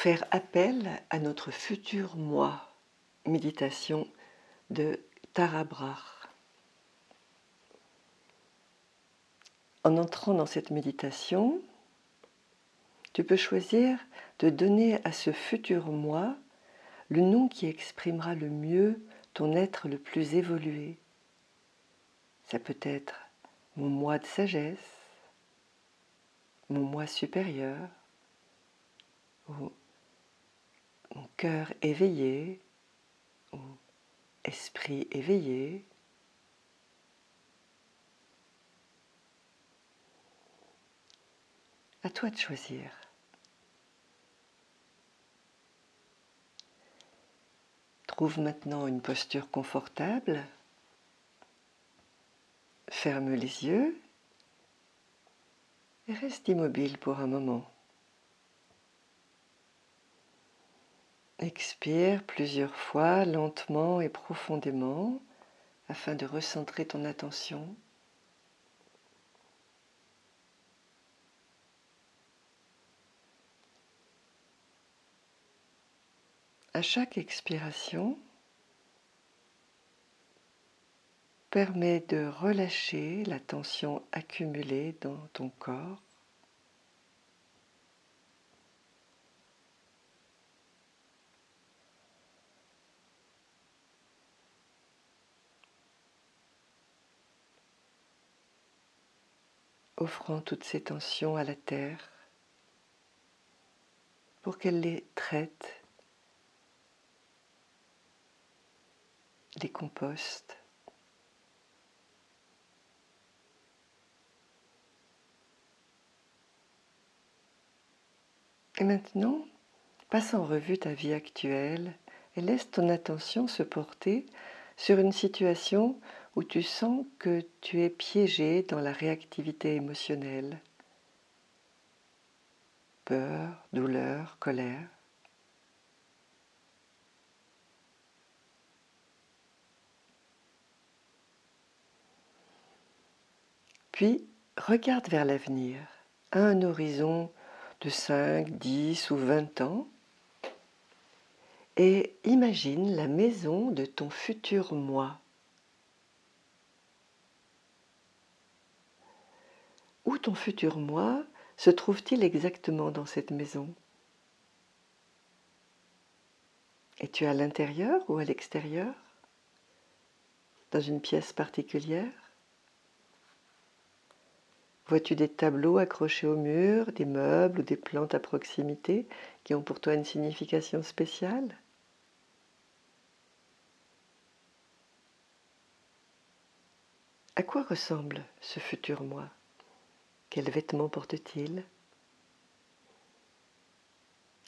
faire appel à notre futur moi. Méditation de Tara Brach. En entrant dans cette méditation, tu peux choisir de donner à ce futur moi le nom qui exprimera le mieux ton être le plus évolué. Ça peut être mon moi de sagesse, mon moi supérieur, ou mon cœur éveillé, ou esprit éveillé. À toi de choisir. Trouve maintenant une posture confortable. Ferme les yeux et reste immobile pour un moment. Expire plusieurs fois, lentement et profondément, afin de recentrer ton attention. À chaque expiration, permet de relâcher la tension accumulée dans ton corps. Offrant toutes ces tensions à la terre pour qu'elle les traite, les composte. Et maintenant, passe en revue ta vie actuelle et laisse ton attention se porter sur une situation où tu sens que tu es piégé dans la réactivité émotionnelle. Peur, douleur, colère. Puis, regarde vers l'avenir, à un horizon de 5, 10 ou 20 ans, et imagine la maison de ton futur moi. Où ton futur moi se trouve-t-il exactement dans cette maison? Es-tu à l'intérieur ou à l'extérieur? Dans une pièce particulière? Vois-tu des tableaux accrochés au mur, des meubles ou des plantes à proximité qui ont pour toi une signification spéciale? À quoi ressemble ce futur moi? Quels vêtements porte-t-il?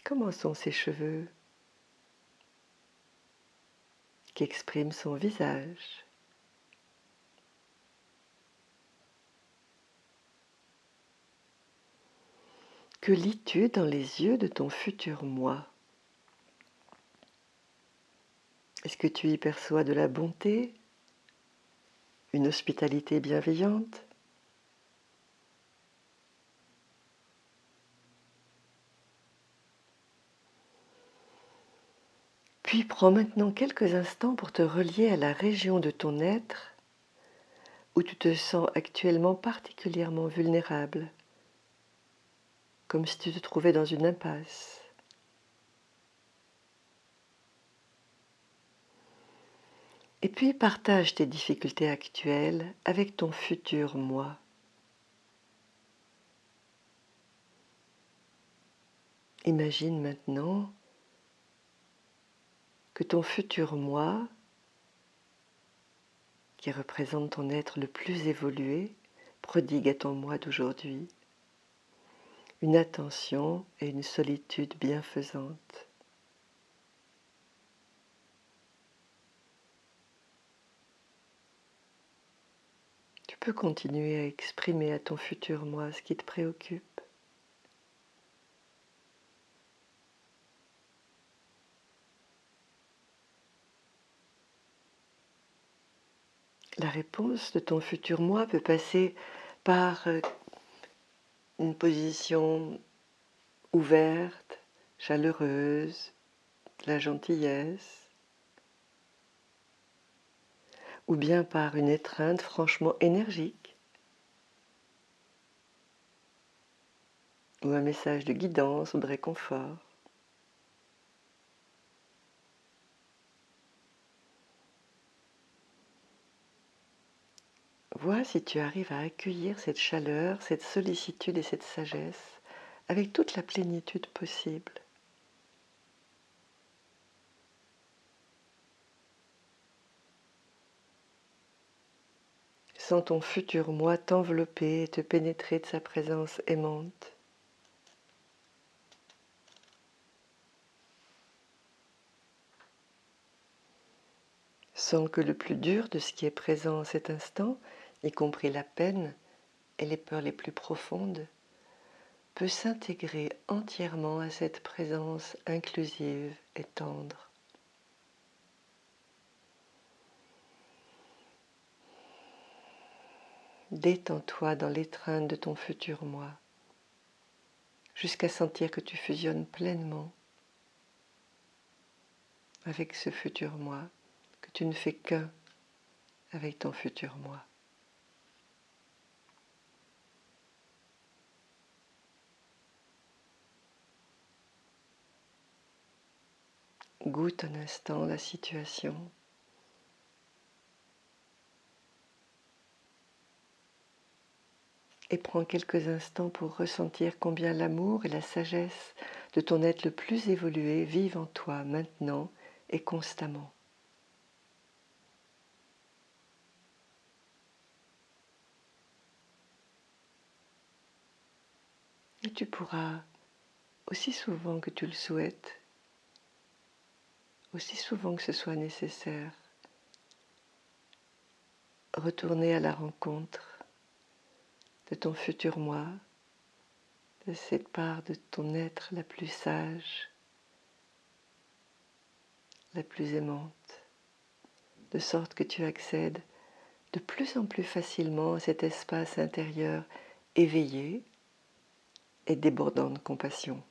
Comment sont ses cheveux? Qu'exprime son visage? Que lis-tu dans les yeux de ton futur moi? Est-ce que tu y perçois de la bonté, une hospitalité bienveillante? Puis prends maintenant quelques instants pour te relier à la région de ton être où tu te sens actuellement particulièrement vulnérable, comme si tu te trouvais dans une impasse. Et puis partage tes difficultés actuelles avec ton futur moi. Imagine maintenant que ton futur moi, qui représente ton être le plus évolué, prodigue à ton moi d'aujourd'hui une attention et une solitude bienfaisantes. Tu peux continuer à exprimer à ton futur moi ce qui te préoccupe. La réponse de ton futur moi peut passer par une position ouverte, chaleureuse, de la gentillesse, ou bien par une étreinte franchement énergique, ou un message de guidance ou de réconfort. Vois si tu arrives à accueillir cette chaleur, cette sollicitude et cette sagesse avec toute la plénitude possible. Sens ton futur moi t'envelopper et te pénétrer de sa présence aimante. Sens que le plus dur de ce qui est présent en cet instant, y compris la peine et les peurs les plus profondes, peut s'intégrer entièrement à cette présence inclusive et tendre. Détends-toi dans l'étreinte de ton futur moi, jusqu'à sentir que tu fusionnes pleinement avec ce futur moi, que tu ne fais qu'un avec ton futur moi. Goûte un instant la situation. Et prends quelques instants pour ressentir combien l'amour et la sagesse de ton être le plus évolué vivent en toi maintenant et constamment. Et tu pourras, aussi souvent que tu le souhaites, aussi souvent que ce soit nécessaire, retourner à la rencontre de ton futur moi, de cette part de ton être la plus sage, la plus aimante, de sorte que tu accèdes de plus en plus facilement à cet espace intérieur éveillé et débordant de compassion.